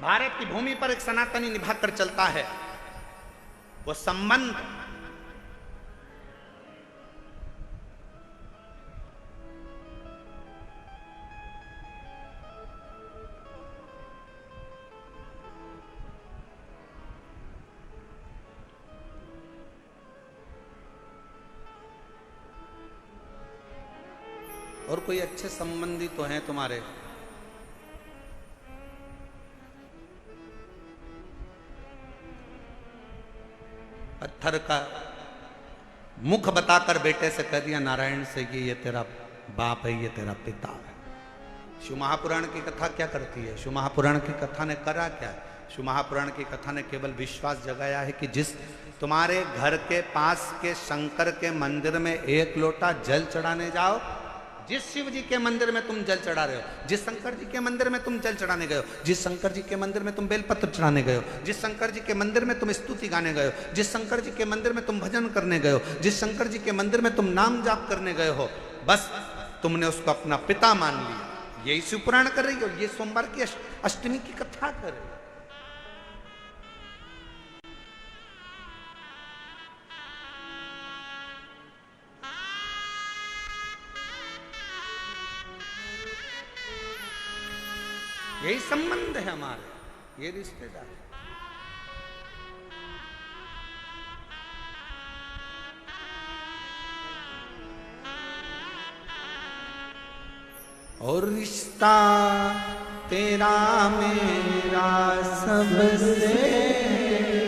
S1: भारत की भूमि पर एक सनातनी निभा कर चलता है। वो संबंध और कोई अच्छे संबंधी तो हैं तुम्हारे? पत्थर का मुख बताकर बेटे से कह दिया नारायण से कि ये तेरा बाप है, ये तेरा पिता है। शिव महापुराण की कथा क्या करती है? शिव महापुराण की कथा ने करा क्या? शिव महापुराण की कथा ने केवल विश्वास जगाया है कि जिस तुम्हारे घर के पास के शंकर के मंदिर में 1 लोटा जल चढ़ाने जाओ, जिस शिव जी के मंदिर में तुम जल चढ़ा रहे हो, जिस शंकर जी के मंदिर में तुम जल चढ़ाने गए हो, जिस शंकर जी के मंदिर में तुम बेलपत्र चढ़ाने गए हो, जिस शंकर जी के मंदिर में तुम स्तुति गाने गए हो, जिस शंकर जी के मंदिर में तुम भजन करने गए हो, जिस शंकर जी के मंदिर में तुम नाम जाप करने गए हो, बस तुमने उसको अपना पिता मान लिया। यही शिव पुराण कर रही हो। ये सोमवार की अष्टमी की कथा कर रही हो। यही संबंध है हमारे, ये रिश्तेदार। और रिश्ता तेरा मेरा सबसे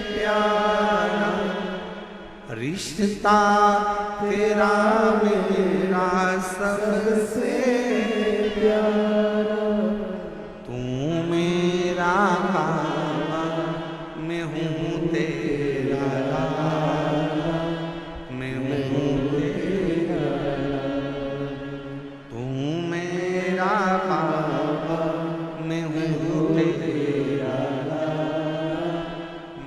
S1: प्यारा, रिश्ता तेरा मेरा सबसे प्यारा, मैं हूँ तेरा लाला, मैं हूँ तेरा लाला, तू मेरा बाबा, मैं हूँ तेरा लाला,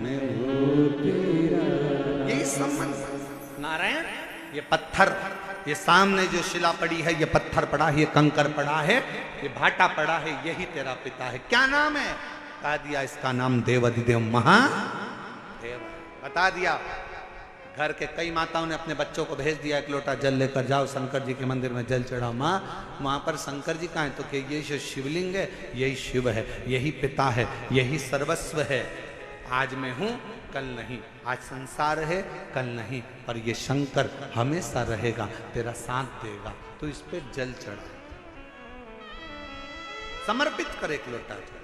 S1: मैं हूँ तेरा लाला। यही संबंध। नारायण ये पत्थर, ये सामने जो शिला पड़ी है, ये पत्थर पड़ा है, ये कंकर पड़ा है, ये भाटा पड़ा है, यही तेरा पिता है। क्या नाम है? बता दिया, इसका नाम देवाधिदेव महादेव। बता दिया। घर के कई माताओं ने अपने बच्चों को भेज दिया 1 लोटा जल लेकर जाओ शंकर जी के मंदिर में जल चढ़ाओ। माँ वहां पर शंकर जी कहाँ है? तो कि ये जो शिवलिंग है यही शिव है, यही पिता है, यही सर्वस्व है। आज मैं हूं कल नहीं, आज संसार है कल नहीं, पर ये शंकर हमेशा रहेगा, तेरा साथ देगा। तो इस पे जल चढ़ा, समर्पित कर 1 लोटा जल।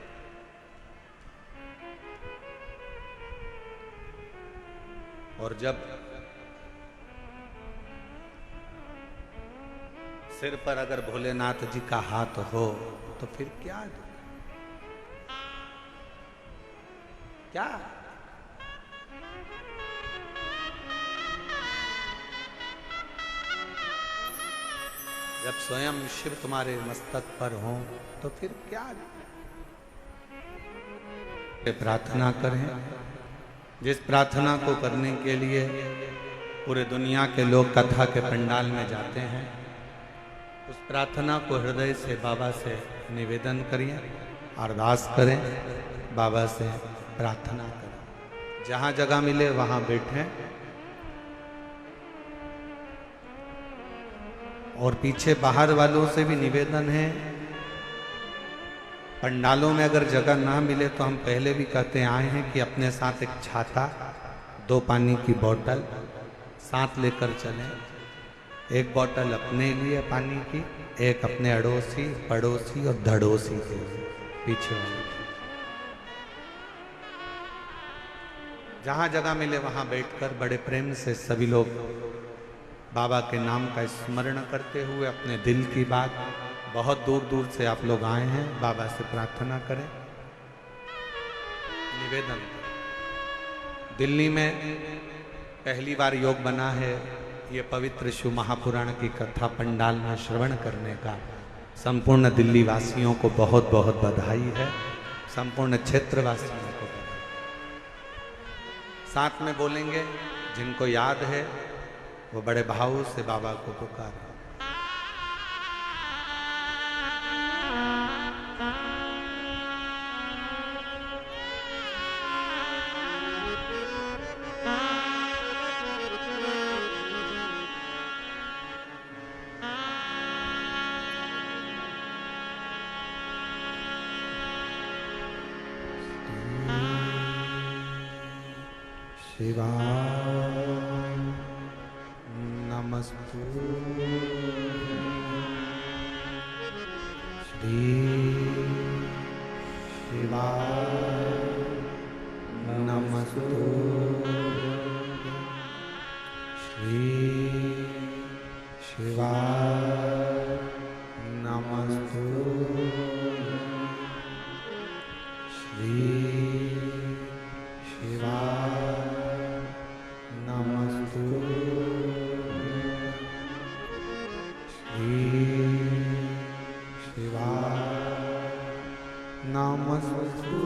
S1: और जब सिर पर अगर भोलेनाथ जी का हाथ हो तो फिर क्या क्या जब स्वयं शिव तुम्हारे मस्तक पर हो तो फिर क्या प्रार्थना करें। जिस प्रार्थना को करने के लिए पूरे दुनिया के लोग कथा के पंडाल में जाते हैं, उस प्रार्थना को हृदय से बाबा से निवेदन करिए, अरदास करें, बाबा से प्रार्थना करें। जहाँ जगह मिले वहाँ बैठें और पीछे बाहर वालों से भी निवेदन है, पंडालों में अगर जगह ना मिले तो हम पहले भी कहते आए हैं कि अपने साथ एक छाता, 2 पानी की बोतल साथ लेकर चलें। एक बोतल अपने लिए पानी की, एक अपने अड़ोसी, पड़ोसी और धड़ोसी के लिए पीछे वाले। जहाँ जगह मिले वहाँ बैठकर बड़े प्रेम से सभी लोग बाबा के नाम का स्मरण करते हुए अपने दिल की बात, बहुत दूर दूर से आप लोग आए हैं, बाबा से प्रार्थना करें, निवेदन करें। दिल्ली में पहली बार योग बना है, ये पवित्र शिव महापुराण की कथा पंडाल में श्रवण करने का संपूर्ण दिल्ली वासियों को बहुत बहुत बधाई है, संपूर्ण क्षेत्रवासियों को बधाई। साथ में बोलेंगे, जिनको याद है वो बड़े भाव से बाबा को पुकारें। शिवाय नमस्तु श्री शिवाय नमस्तु श्री शिवाय नमस्तु श्री शिवाय नमस्तु श्री शिवाय नमस्तु।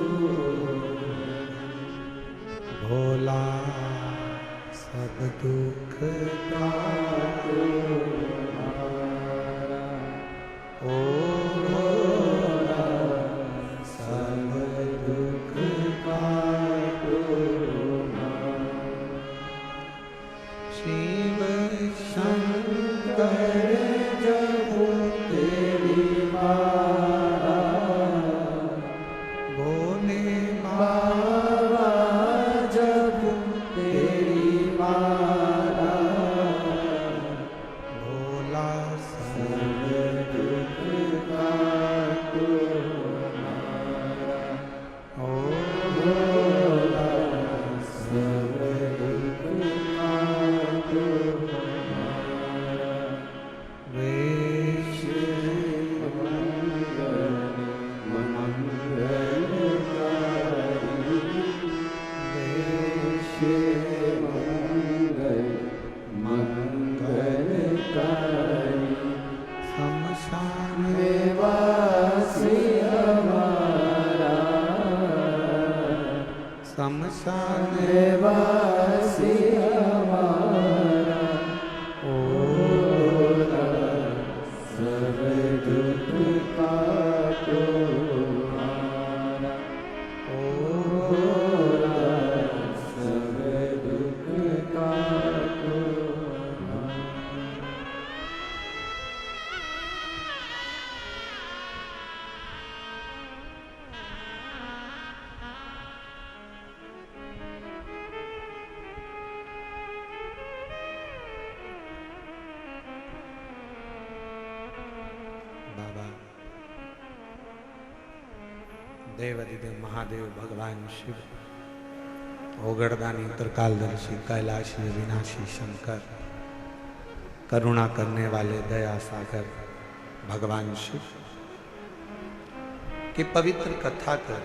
S1: भोला सब दुख काटो ओ भोला सब दुख काटो। शिव शंकर जब तेरी माला, भोले बाबा जब तेरी माला, भोला सब दुख काटो हमारा। ओ भोला सब दुख काटो हमारा। वेश शमशान में वासी हमारा, शमशान में वासी हमारा। ओ सब दुख काटो हमारा। ओ सब दुख काटो हमारा। बाबा देवाधिदेव महादेव भगवान शिव, ओगड़दानी त्रिकालदर्शी कैलाशी विनाशी शंकर, करुणा करने वाले दया सागर भगवान शिव की पवित्र कथा कर